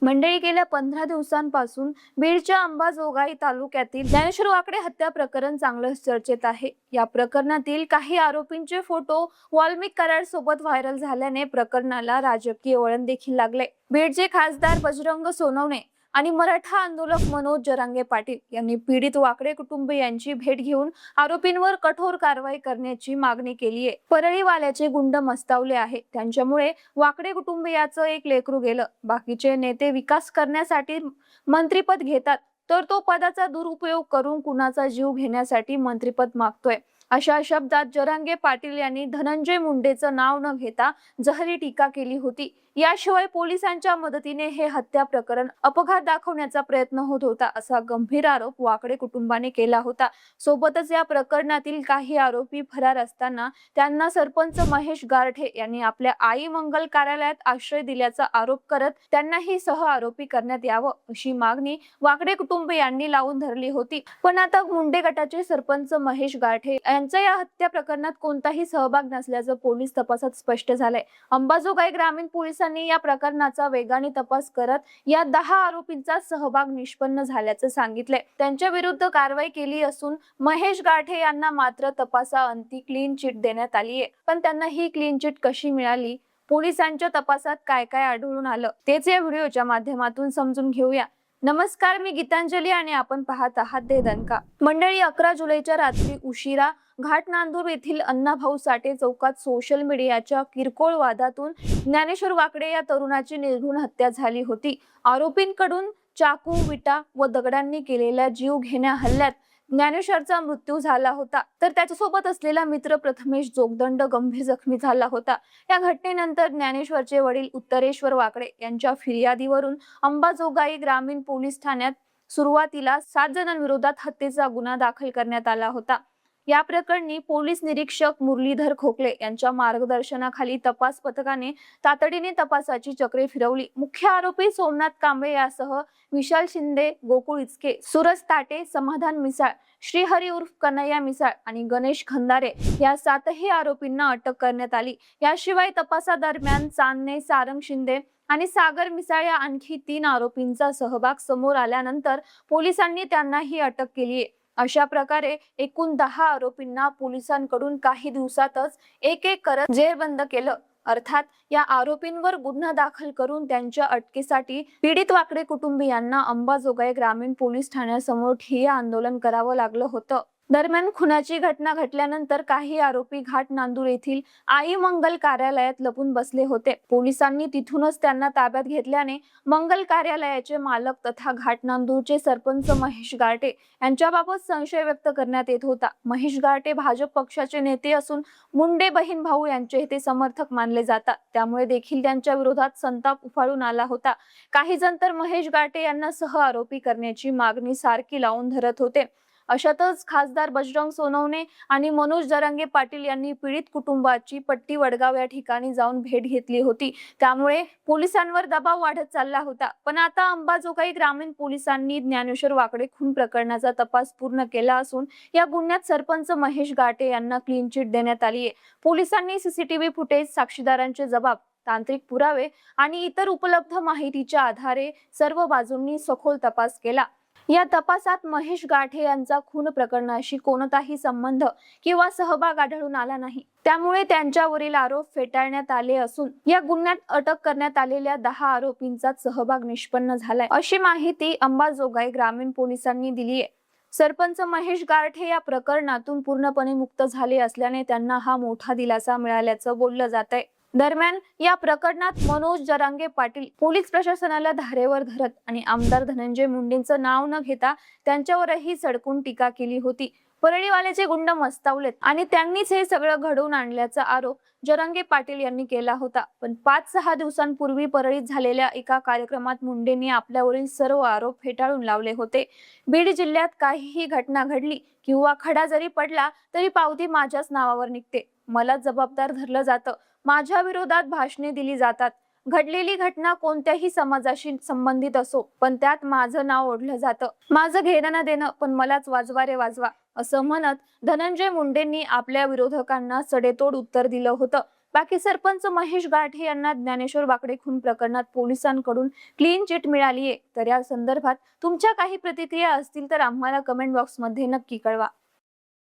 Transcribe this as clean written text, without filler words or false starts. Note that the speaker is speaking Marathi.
मंडळी गेल्या 15 दिवसांपासून बीडच्या अंबाजोगाई तालुक्यातील ज्ञानेश्वर वाकडे हत्या प्रकरण चांगलंच चर्चेत आहे। या प्रकरणातील काही आरोपींचे फोटो वाल्मिक कराड सोबत व्हायरल झाल्याने प्रकरणाला राजकीय वळण देखील लागले। बीडचे खासदार बजरंग सोनवणे आणि मराठा आंदोलक मनोज जरांगे पाटील यांनी पीडित वाकडे कुटुंबियांची भेट घेऊन आरोपींवर कठोर कारवाई करण्याची मागणी केली आहे। परळीवाल्याचे गुंड मस्तावले आहेत, त्यांच्यामुळे वाकडे कुटुंबियाचं एक लेकरू गेलं। बाकीचे नेते विकास करण्यासाठी मंत्रिपद घेतात, तर तो पदाचा दुरुपयोग करून कुणाचा जीव घेण्यासाठी मंत्रिपद मागतोय। अशा शब्दात जरांगे पाटील यांनी धनंजय मुंडेचं नाव न घेता जहरी टीका केली होती। याशिवाय पोलिसांच्या मदतीने हे हत्या प्रकरण अपघात दाखवण्याचा प्रयत्न होत होता, असा गंभीर आरोप वाकडे कुटुंबाने केला होता। सोबतच या प्रकरणातील काही आरोपी फरार असताना त्यांना सरपंच महेश गारठे यांनी आपल्या आई मंगल कार्यालयात आश्रय दिल्याचा आरोप करत त्यांनाही सह आरोपी करण्यात यावं, अशी मागणी वाकडे कुटुंबियांनी लावून धरली होती। पण आता मुंडे गटाचे सरपंच महेश गारठे यांचा या हत्या प्रकरणात कोणताही सहभाग नसल्याचं पोलीस तपासात स्पष्ट झालंय। अंबाजोगाई ग्रामीण पोलिसांनी या प्रकरणाचा वेगाने तपास करत या 10 आरोपींचा सहभाग निष्पन्न झाल्याचं सांगितलंय। त्यांच्या विरुद्ध कारवाई केली असून महेश गारठे यांना मात्र तपासाअंती क्लीन चिट देण्यात आली आहे। पण त्यांना ही क्लीन चिट कशी मिळाली, पोलिसांच्या तपासात काय काय आढळून आलं, तेच या व्हिडिओच्या माध्यमातून समजून घेऊया। नमस्कार, मी गीतांजली आणि आपण पाहत आहात दे दणका। मंडळी, 11 जुलैच्या रात्री उशिरा घाटनांदूर येथील अण्णाभाऊ साठे चौकात सोशल मीडियाच्या किरकोळ वादातून ज्ञानेश्वर वाकडे या तरुणाची निर्घृण हत्या झाली होती। आरोपींकडून चाकू, विटा व दगडांनी केलेल्या जीवघेण्या हल्ल्यात ज्ञानेश्वरचा मृत्यू झाला होता, तर त्याच्यासोबत असलेला मित्र प्रथमेश जोगदंड गंभीर जखमी झाला होता। या घटनेनंतर ज्ञानेश्वरचे वडील उत्तरेश्वर वाकडे यांच्या फिर्यादीवरून अंबाजोगाई ग्रामीण पोलीस ठाण्यात सुरुवातीला 7 जणांविरोधात हत्येचा गुन्हा दाखल करण्यात आला होता। या प्रकरणी पोलीस निरीक्षक मुरलीधर खोकले यांच्या मार्गदर्शनाखाली तपास पथकाने तातडीने तपासाची चक्रे फिरवली। मुख्य आरोपी सोमनाथ कांबळे यासह विशाल शिंदे, गोकुळ इचके, सूरज ताटे, समाधान मिसाळ, श्रीहरी उर्फ कन्हैया मिसाळ आणि गणेश खंदारे या 7ही आरोपींना अटक करण्यात आली। याशिवाय तपासादरम्यान चांदणे, सारंग शिंदे आणि सागर मिसाळ या आणखी 3 आरोपींचा सहभाग समोर आल्यानंतर पोलिसांनी त्यांनाही अटक केली आहे। अशा प्रकारे एकूण 10 आरोपींना पोलिसांकडून काही दिवसातच एक एक करत जेरबंद केलं। अर्थात या आरोपींवर गुन्हा दाखल करून त्यांच्या अटकेसाठी पीडित वाकडे कुटुंबियांना अंबाजोगाई ग्रामीण पोलीस ठाण्यासमोर ठिय्या आंदोलन करावं लागलं होतं। दरम्यान खुनाची घटना घडल्यानंतर काही आरोपी घाटनांदूर येथील आई मंगल कार्यालयात लपून बसले होते। पोलिसांनी तिथूनच त्यांना ताब्यात घेतल्याने मंगल कार्यालयाचे मालक तथा घाटनांदूरचे सरपंच महेश गारठे यांच्याबाबत संशय व्यक्त करण्यात येत होता। महेश गारठे भाजप पक्षाचे नेते असून मुंडे बहीण भाऊ यांचे ते समर्थक मानले जातात, त्यामुळे देखील त्यांच्या विरोधात संताप उफाळून आला होता। काही जण तर महेश गारठे यांना सह आरोपी करण्याची मागणी सारखी लावून धरत होते। अशातच खासदार बजरंग सोनवणे आणि मनोज जरांगे पाटील यांनी पीडित कुटुंबाची पट्टी वडगाव या ठिकाणी जाऊन भेट घेतली होती, त्यामुळे पोलिसांवर दबाव वाढत चालला होता। पण आता अंबाजोगाई ग्रामीण पोलिसांनी ज्ञानेश्वर वाकडे खून प्रकरणाचा तपास पूर्ण केला असून या गुन्ह्यात सरपंच महेश गारठे यांना क्लीन चिट देण्यात आली आहे। पोलिसांनी सीसीटीव्ही फुटेज, साक्षीदारांचे जबाब, तांत्रिक पुरावे आणि इतर उपलब्ध माहितीच्या आधारे सर्व बाजूंनी सखोल तपास केला। या तपासात महेश गारठे यांचा खून प्रकरणाशी कोणताही संबंध किंवा सहभाग आढळून आला नाही, त्यामुळे त्यांच्यावरील आरोप फेटाळण्यात आले असून या गुन्ह्यात अटक करण्यात आलेल्या 10 आरोपींचा सहभाग निष्पन्न झालाय, अशी माहिती अंबाजोगाई ग्रामीण पोलिसांनी दिली आहे। सरपंच महेश गारठे या प्रकरणातून पूर्णपणे मुक्त झाले असल्याने त्यांना हा मोठा दिलासा मिळाल्याचं बोललं जात आहे। दरम्यान या प्रकरणात मनोज जरांगे पाटील पोलीस प्रशासनाला धारेवर धरत आणि आमदार धनंजय मुंडेंचं नाव न घेता त्यांच्यावरही सडकून टीका केली होती। परळीवाल्याचे गुंड मस्तावलेत आणि त्यांनीच हे सगळं घडवून आणल्याचा आरोप जरांगे पाटील यांनी केला होता। पण 5-6 दिवसांपूर्वी परळीत झालेल्या एका कार्यक्रमात मुंडेंनी आपल्यावरील सर्व आरोप फेटाळून लावले होते। बीड जिल्ह्यात काहीही घटना घडली किंवा खडा जरी पडला तरी पावती माझ्याच नावावर निघते, मला जबाबदार धरलं जातं, माझ्या विरोधात भाषणे दिली जातात, घडलेली घटना कोणत्याही समाजाशी संबंधित असो पण त्यात माझं नाव ओढलं जातं, माझं घेणं न देणं पण मलाच वाजवा रे वाजवा, असं म्हणत धनंजय मुंडेंनी आपल्या विरोधकांना सडेतोड उत्तर दिलं होतं। बाकी सरपंच महेश गाठे यांना ज्ञानेश्वर वाकडे खून प्रकरणात पोलिसांकडून क्लीन चिट मिळाली आहे. तर या संदर्भात तुमच्या काही प्रतिक्रिया असतील तर आम्हाला कमेंट बॉक्समध्ये नक्की कळवा.